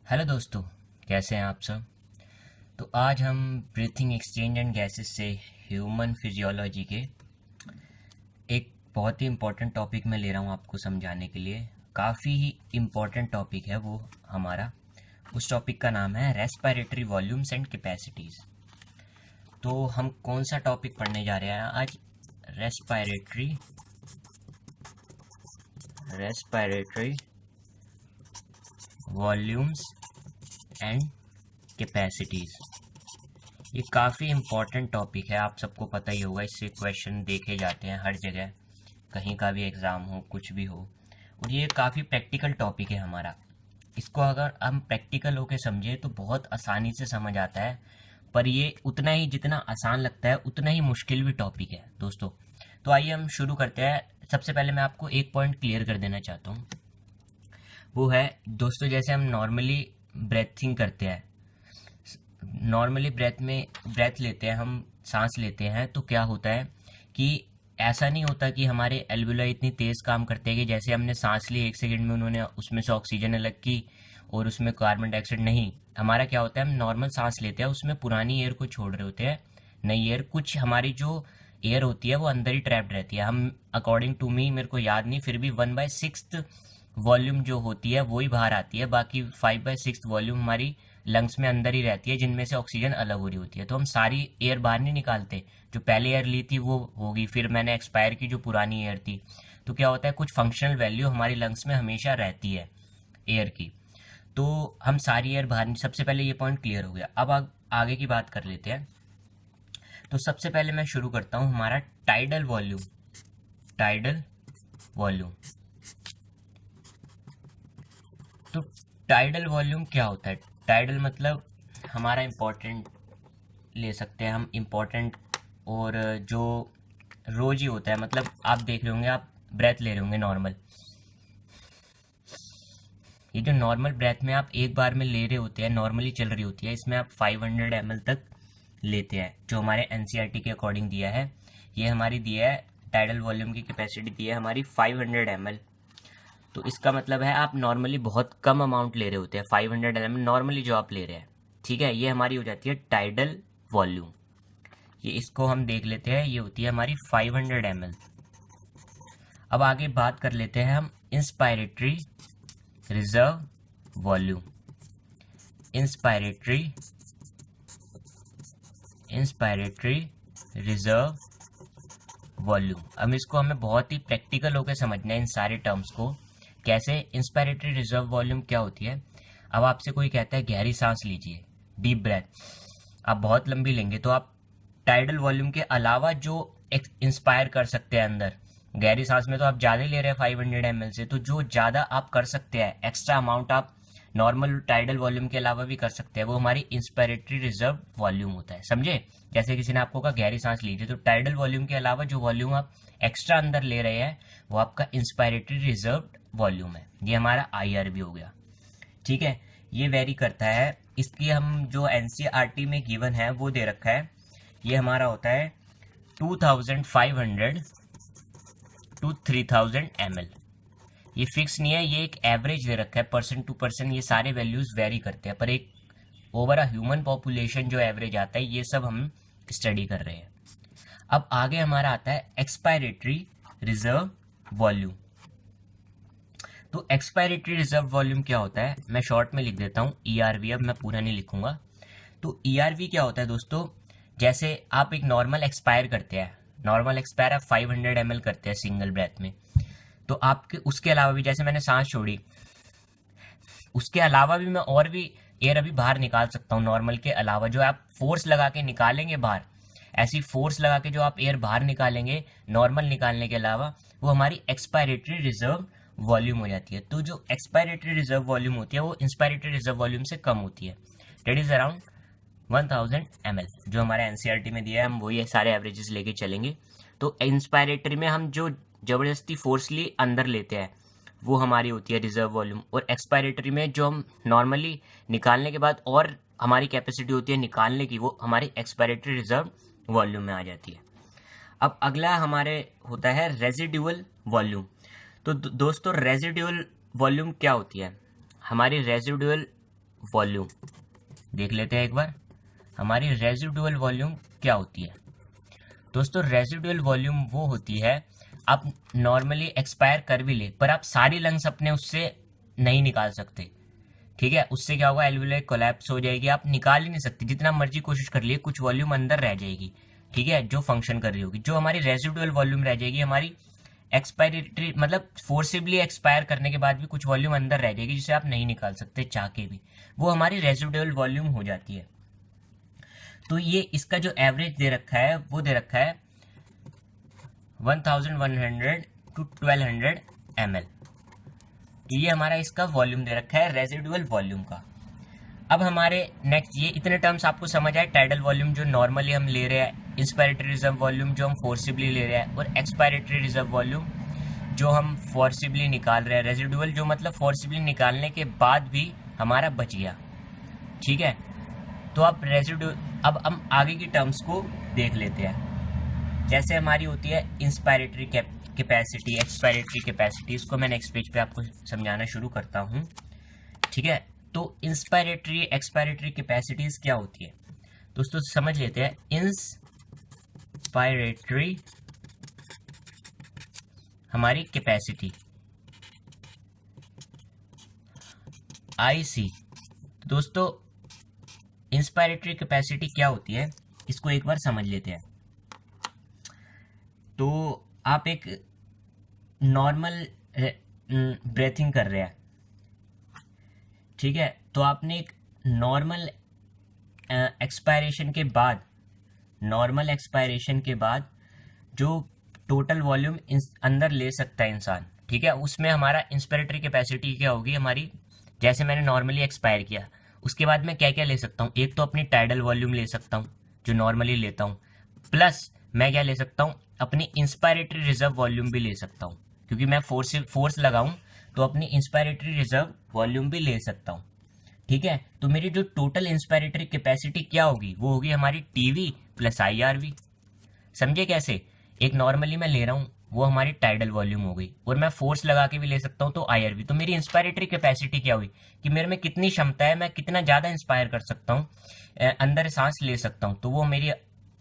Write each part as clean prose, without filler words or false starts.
Hello दोस्तों, कैसे हैं आप सब। तो आज हम ब्रीथिंग एक्सचेंज एंड गैसेस से ह्यूमन फिजियोलॉजी के एक बहुत ही इम्पोर्टेंट टॉपिक में ले रहा हूँ आपको समझाने के लिए। काफ़ी ही इम्पोर्टेंट टॉपिक है वो हमारा। उस टॉपिक का नाम है रेस्पिरेटरी वॉल्यूम्स एंड कैपेसिटीज़। तो हम कौन सा टॉपिक पढ़ने जा रहे हैं आज? Respiratory volumes and capacities. ये काफ़ी इम्पोर्टेंट टॉपिक है, आप सबको पता ही होगा। इससे क्वेश्चन देखे जाते हैं हर जगह, कहीं का भी एग्ज़ाम हो, कुछ भी हो। और ये काफ़ी प्रैक्टिकल टॉपिक है हमारा। इसको अगर हम प्रैक्टिकल होके समझे तो बहुत आसानी से समझ आता है, पर ये उतना ही जितना आसान लगता है उतना ही मुश्किल भी टॉपिक है दोस्तों। तो आइए हम शुरू करते हैं। सबसे पहले मैं आपको एक पॉइंट क्लियर कर देना चाहता हूँ। वो है दोस्तों, जैसे हम नॉर्मली ब्रेथिंग करते हैं, नॉर्मली ब्रेथ लेते हैं, हम सांस लेते हैं, तो क्या होता है कि ऐसा नहीं होता कि हमारे एल्वुलाई इतनी तेज़ काम करते हैं कि जैसे हमने सांस ली 1 सेकंड में उन्होंने उसमें से ऑक्सीजन अलग की और उसमें कार्बन डाइऑक्साइड। नहीं, हमारा क्या होता है, हम नॉर्मल सांस लेते हैं, उसमें पुरानी एयर को छोड़ रहे होते हैं, नई एयर। कुछ हमारी जो एयर होती है वो अंदर ही ट्रैप्ड रहती है। हम अकॉर्डिंग टू मी, मेरे को याद नहीं, फिर भी 1/6 वॉल्यूम जो होती है वो ही बाहर आती है, बाकी 5/6 वॉल्यूम हमारी लंग्स में अंदर ही रहती है, जिनमें से ऑक्सीजन अलग हो रही होती है। तो हम सारी एयर बाहर नहीं निकालते। जो पहले एयर ली थी वो होगी, फिर मैंने एक्सपायर की जो पुरानी एयर थी। तो क्या होता है, कुछ फंक्शनल वैल्यू हमारी लंग्स में हमेशा रहती है एयर की। तो हम सारी एयर बाहर नहीं। सबसे पहले ये पॉइंट क्लियर हो गया। अब आगे की बात कर लेते हैं। तो सबसे पहले मैं शुरू करता हूँ हमारा टाइडल वॉल्यूम। Tidal volume. तो टाइडल वॉल्यूम क्या होता है? टाइडल मतलब हमारा इम्पोर्टेंट ले सकते हैं हम, इम्पोर्टेंट। और जो रोज ही होता है, मतलब आप देख रहे होंगे, आप ब्रेथ ले रहे होंगे नॉर्मल। ये जो नॉर्मल ब्रेथ में आप एक बार में ले रहे होते हैं, नॉर्मली चल रही होती है, इसमें आप 500 ml तक लेते हैं, जो हमारे एनसीईआरटी के अकॉर्डिंग दिया है। ये हमारी दिया है, टाइडल वॉल्यूम की कैपेसिटी दी है हमारी 500 ml। तो इसका मतलब है आप नॉर्मली बहुत कम अमाउंट ले रहे होते हैं, 500 ml नॉर्मली जो आप ले रहे हैं, ठीक है। ये हमारी हो जाती है टाइडल वॉल्यूम। ये इसको हम देख लेते हैं, ये होती है हमारी 500 ml। अब आगे बात कर लेते हैं हम inspiratory reserve volume. Inspiratory reserve volume. अब इसको हमें बहुत ही प्रैक्टिकल होकर समझना है इन सारे टर्म्स को। कैसे? इंस्पायरेटरी रिजर्व वॉल्यूम क्या होती है? अब आपसे कोई कहता है गहरी सांस लीजिए, डीप ब्रेथ, आप बहुत लंबी लेंगे, तो आप टाइडल वॉल्यूम के अलावा जो इंस्पायर कर सकते हैं अंदर, गहरी सांस में तो आप ज़्यादा ले रहे हैं 500 ml से, तो जो ज़्यादा आप कर सकते हैं, एक्स्ट्रा अमाउंट आप नॉर्मल टाइडल वॉल्यूम के अलावा भी कर सकते हैं, वो हमारी इंस्पायरेटरी रिजर्व वॉल्यूम होता है। समझे? जैसे किसी ने आपको कहा गहरी सांस लीजिए, तो टाइडल वॉल्यूम के अलावा जो वॉल्यूम आप एक्स्ट्रा अंदर ले रहे हैं वो आपका इंस्पायरेटरी रिजर्व वॉल्यूम है। ये हमारा IRV हो गया, ठीक है। ये वेरी करता है। इसकी हम जो एनसीईआरटी में गिवन है वो दे रखा है, ये हमारा होता है 2500 टू 3000 ml। ये फिक्स नहीं है, ये एक एवरेज दे रखा है, परसेंट टू परसेंट ये सारे वैल्यूज वेरी करते हैं, पर एक ओवर ह्यूमन पॉपुलेशन जो एवरेज आता है, ये सब हम स्टडी कर रहे हैं। अब आगे हमारा आता है एक्सपायरेटरी रिजर्व वॉल्यूम। तो एक्सपायरेटरी रिजर्व वॉल्यूम क्या होता है, मैं शॉर्ट में लिख देता हूँ ERV, अब मैं पूरा नहीं लिखूंगा। तो ERV क्या होता है दोस्तों, जैसे आप एक नॉर्मल एक्सपायर करते हैं, नॉर्मल एक्सपायर आप 500 ml करते हैं सिंगल ब्रेथ में, तो आपके उसके अलावा भी, जैसे मैंने सांस छोड़ी, उसके अलावा भी मैं और भी एयर अभी बाहर निकाल सकता हूँ नॉर्मल के अलावा। जो आप फोर्स लगा के निकालेंगे बाहर, ऐसी फोर्स लगा के जो आप एयर बाहर निकालेंगे नॉर्मल निकालने के अलावा, वो हमारी एक्सपायरेटरी रिजर्व वॉल्यूम हो जाती है। तो जो एक्सपायरेटरी रिजर्व वॉल्यूम होती है वो इंस्पायरेटरी रिजर्व वॉल्यूम से कम होती है, डेट इज अराउंड 1000 ml। जो हमारा एनसीईआरटी में दिया है, हम वही सारे एवरेजेस लेके चलेंगे। तो इंस्पायरेटरी में हम जो जबरदस्ती फोर्सली अंदर लेते हैं वो हमारी होती है रिजर्व वॉल्यूम, और एक्सपायरेटरी में जो हम नॉर्मली निकालने के बाद और हमारी कैपेसिटी होती है निकालने की, वो हमारी एक्सपायरेटरी रिजर्व वॉल्यूम में आ जाती है। अब अगला हमारे होता है रेजिडुअल वॉल्यूम। तो दोस्तों रेजिडुअल वॉल्यूम क्या होती है? हमारी रेजिडुअल वॉल्यूम देख लेते हैं एक बार। हमारी रेजिडुअल वॉल्यूम क्या होती है दोस्तों? रेजिडुअल वॉल्यूम वो होती है, आप नॉर्मली एक्सपायर कर भी ले पर आप सारी लंग्स अपने उससे नहीं निकाल सकते, ठीक है। उससे क्या होगा, एल्वियोलाई कोलैप्स हो जाएगी, आप निकाल ही नहीं सकते, जितना मर्जी कोशिश कर लिए, कुछ वॉल्यूम अंदर रह जाएगी, ठीक है, जो फंक्शन कर रही होगी। जो हमारी रेजिडुअल वॉल्यूम रह जाएगी, हमारी एक्सपायरेटरी मतलब फोर्सिबली एक्सपायर करने के बाद भी कुछ वॉल्यूम अंदर रह जाएगी जिसे आप नहीं निकाल सकते चाह के भी, वो हमारी रेजिडुअल वॉल्यूम हो जाती है। तो ये इसका जो एवरेज दे रखा है वो दे रखा है 1100 to 1200 ml। ये हमारा इसका वॉल्यूम दे रखा है रेजिडुअल वॉल्यूम का। अब हमारे नेक्स्ट ये इतने टर्म्स आपको समझ आए, टाइडल वॉल्यूम जो नॉर्मली हम ले रहे हैं, इंस्पायरेटरी रिजर्व वॉल्यूम जो हम फोर्सिबली ले रहे हैं, और एक्सपायरेटरी रिजर्व वॉल्यूम जो हम फोर्सिबली निकाल रहे हैं। रेजिडुअल जो मतलब फोर्सिबली निकालने के बाद भी हमारा बच गया, ठीक है। तो अब हम आगे की टर्म्स को देख लेते हैं। जैसे हमारी होती है इंस्पायरेटरी कैपेसिटी, एक्सपायरेटरी कैपेसिटी, इसको मैं नेक्स्ट पेज पे आपको समझाना शुरू करता हूँ, ठीक है। तो इंस्पायरेटरी एक्सपायरेटरी कैपेसिटीज क्या होती है दोस्तों, समझ लेते हैं। इंस्पायरेटरी हमारी कैपेसिटी IC। दोस्तों इंस्पायरेटरी कैपेसिटी क्या होती है, इसको एक बार समझ लेते हैं। तो आप एक नॉर्मल ब्रेथिंग कर रहे हैं, ठीक है, तो आपने एक नॉर्मल एक्सपायरेशन के बाद जो टोटल वॉल्यूम अंदर ले सकता है इंसान, ठीक है, उसमें हमारा इंस्पायरेटरी कैपेसिटी क्या होगी हमारी। जैसे मैंने नॉर्मली एक्सपायर किया, उसके बाद मैं क्या क्या ले सकता हूँ, एक तो अपनी टाइडल वॉल्यूम ले सकता हूँ जो नॉर्मली लेता हूँ, प्लस मैं क्या ले सकता हूँ, अपनी इंस्पायरेटरी रिजर्व वॉल्यूम भी ले सकता हूँ, क्योंकि मैं फोर्स लगाऊं तो अपनी इंस्पायरेटरी रिजर्व वॉल्यूम भी ले सकता हूँ, ठीक है। तो मेरी जो टोटल इंस्पायरेटरी कैपेसिटी क्या होगी, वो होगी हमारी टीवी प्लस IRV। समझे कैसे? एक नॉर्मली मैं ले रहा हूँ वो हमारी टाइडल वॉल्यूम हो गई, और मैं फोर्स लगा के भी ले सकता हूँ तो IRV। तो मेरी इंस्पायरेटरी कैपेसिटी क्या हुई कि मेरे में कितनी क्षमता है, मैं कितना ज़्यादा इंस्पायर कर सकता हूँ, अंदर सांस ले सकता हूँ, तो वो मेरी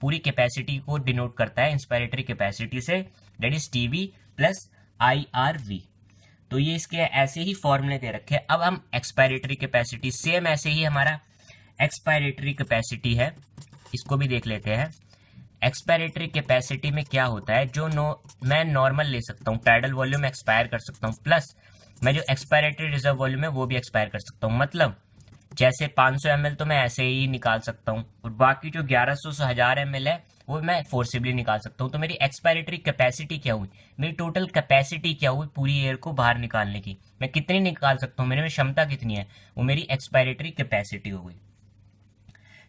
पूरी कैपेसिटी को डिनोट करता है इंस्पायरेटरी कैपेसिटी से, that is TV plus IRV। तो ये इसके ऐसे ही फॉर्मूले दे रखे हैं। अब हम एक्सपायरेटरी कैपेसिटी, सेम ऐसे ही हमारा एक्सपायरेटरी कैपेसिटी है, इसको भी देख लेते हैं। एक्सपायरेटरी कैपेसिटी में क्या होता है, जो मैं नॉर्मल ले सकता हूँ, टाइडल वॉल्यूम एक्सपायर कर सकता हूँ, प्लस मैं जो एक्सपायरेटरी रिजर्व वॉल्यूम है वो भी एक्सपायर कर सकता हूँ। मतलब जैसे 500 ml तो मैं ऐसे ही निकाल सकता हूँ, और बाकी जो 1100 से 1000 ml है वो मैं फोर्सिबली निकाल सकता हूँ। तो मेरी एक्सपायरेटरी कैपेसिटी क्या हुई, मेरी टोटल कैपेसिटी क्या हुई पूरी एयर को बाहर निकालने की, मैं कितनी निकाल सकता हूँ, मेरे में क्षमता कितनी है, वो मेरी एक्सपायरेटरी कैपेसिटी हो गई,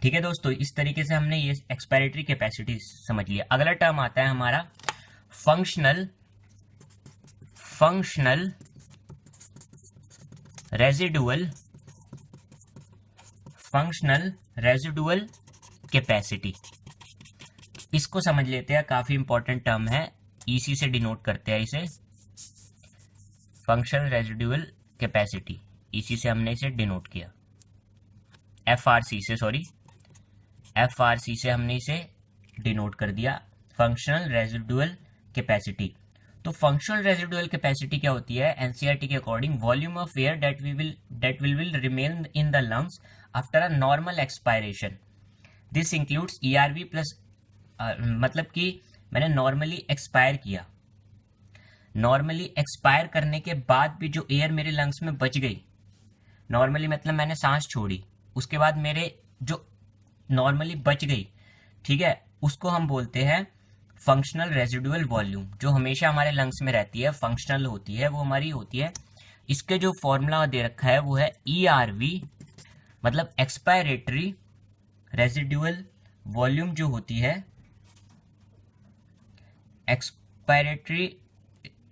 ठीक है दोस्तों। इस तरीके से हमने ये एक्सपायरेटरी कैपेसिटी समझ लिया। अगला टर्म आता है हमारा फंक्शनल रेजिडुअल कैपेसिटी। इसको समझ लेते हैं, काफी इंपॉर्टेंट टर्म है, EC से डिनोट करते हैं इसे, फंक्शनल रेजिडुअल कैपेसिटी, EC से हमने इसे डिनोट किया, FRC से हमने इसे डिनोट कर दिया, फंक्शनल रेजिडुअल कैपेसिटी। तो फंक्शनल रेजिडुअल कैपेसिटी क्या होती है, NCERT के according, volume of air that will remain in the lungs after a normal expiration, this includes ERV plus, मतलब कि मैंने नॉर्मली एक्सपायर किया, नॉर्मली एक्सपायर करने के बाद भी जो एयर मेरे लंग्स में बच गई, नॉर्मली मतलब मैंने सांस छोड़ी, उसके बाद मेरे जो नॉर्मली बच गई, ठीक है, उसको हम बोलते हैं फंक्शनल रेजिडुअल वॉल्यूम। जो हमेशा हमारे लंग्स में रहती है, फंक्शनल होती है, वो हमारी होती है, इसके जो फॉर्मूला दे रखा है वो है ERV, मतलब एक्सपायरेटरी रेजिडुअल वॉल्यूम जो होती है, एक्सपायरेटरी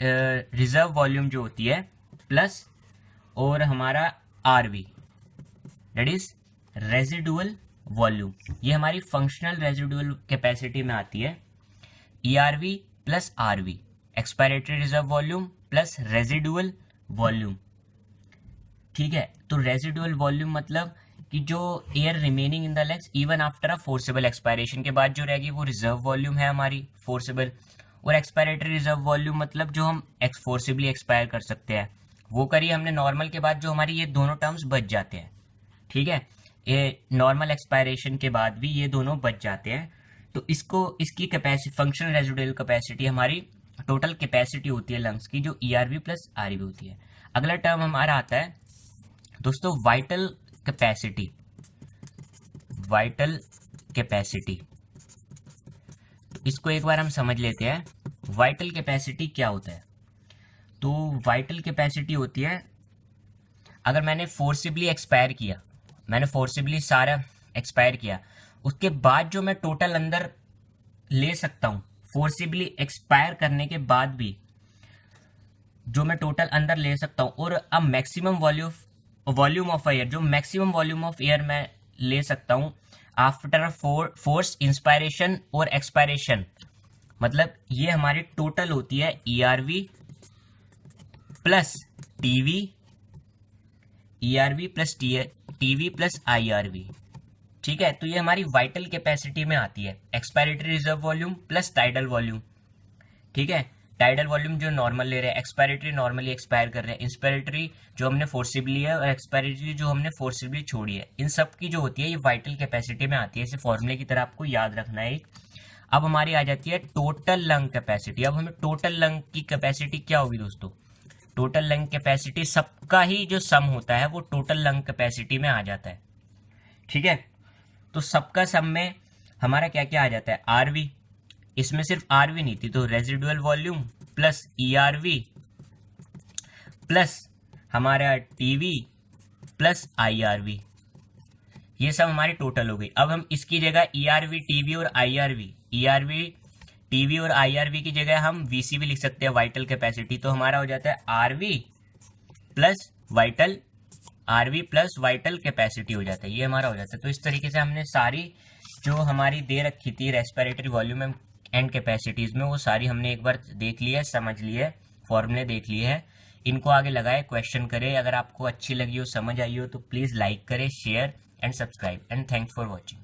रिजर्व वॉल्यूम जो होती है, प्लस और हमारा RV that is residual volume, ये हमारी फंक्शनल रेजिडुअल कैपेसिटी में आती है। ERV plus RV, expiratory reserve volume plus residual volume, ठीक है, तो रेजिडुअल वॉल्यूम मतलब कि जो air remaining in the lungs even after a forcible expiration के बाद जो रहेगी वो रिजर्व वॉल्यूम है हमारी फोर्सेबल। और एक्सपायरेटरी रिजर्व वॉल्यूम मतलब जो हम फोर्सिबली एक्सपायर कर सकते हैं, वो करिए हमने नॉर्मल के बाद जो हमारी ये दोनों टर्म्स बच जाते हैं। ठीक है, ये नॉर्मल एक्सपायरेशन के बाद भी ये दोनों बच जाते हैं। तो इसकी कैपेसिटी, फंक्शनल रेजिडुअल कैपेसिटी हमारी टोटल कैपेसिटी होती है लंग्स की, जो ERV प्लस RV होती है। अगला टर्म हमारा आता है दोस्तों वाइटल कैपेसिटी। वाइटल कैपेसिटी, तो इसको एक बार हम समझ लेते हैं। वाइटल कैपेसिटी क्या होता है? तो वाइटल कैपेसिटी होती है, अगर मैंने फोर्सिबली एक्सपायर किया, मैंने फोर्सिबली सारा एक्सपायर किया, उसके बाद जो मैं टोटल अंदर ले सकता हूं, फोर्सिबली एक्सपायर करने के बाद भी जो मैं टोटल अंदर ले सकता हूं, और अब मैक्सिमम वॉल्यूम ऑफ एयर, जो मैक्सिमम वॉल्यूम ऑफ एयर मैं ले सकता हूं आफ्टर फोर्स इंस्पायरेशन और एक्सपायरेशन, मतलब ये हमारी टोटल होती है ERV plus TV, ERV plus TV plus IRV। ठीक है, तो ये हमारी वाइटल कैपेसिटी में आती है, expiratory reserve volume plus tidal volume. ठीक है, टाइडल वॉल्यूम जो नॉर्मल ले रहे हैं, एक्सपायरेटरी नॉर्मली एक्सपायर कर रहे हैं, इंस्पायरेटरी जो हमने फोर्सिबली है, और एक्सपायरेटरी जो हमने फोर्सिबली छोड़ी है, इन सब की जो होती है ये वाइटल कैपेसिटी में आती है। इसे फॉर्मूले की तरह आपको याद रखना है। अब हमारी आ जाती है टोटल लंग कैपेसिटी। अब हमें टोटल लंग की कैपेसिटी क्या होगी दोस्तों? टोटल लंग कैपेसिटी, सबका ही जो सम होता है वो टोटल लंग कैपेसिटी में आ जाता है। ठीक है, तो सबका सम में हमारा क्या क्या आ जाता है? RV, इसमें सिर्फ RV नहीं थी, तो residual volume plus ERV plus हमारा TV प्लस IRV, ये सब हमारी टोटल हो गई। अब हम इसकी जगह ERV, TV और ERV, TV और IRV की जगह हम VC भी लिख सकते हैं, वाइटल कैपेसिटी। तो हमारा हो जाता है RV प्लस वाइटल कैपेसिटी हो जाता है, ये हमारा हो जाता है। तो इस तरीके से हमने सारी जो हमारी दे रखी थी रेस्पिरेटरी वॉल्यूम एंड कैपेसिटीज में, वो सारी हमने एक बार देख ली है, समझ ली है, फॉर्मूले देख लिए हैं। इनको आगे लगाए, क्वेश्चन करें। अगर आपको अच्छी लगी हो, समझ आई हो, तो प्लीज़ लाइक करें, share and subscribe, and thanks for watching.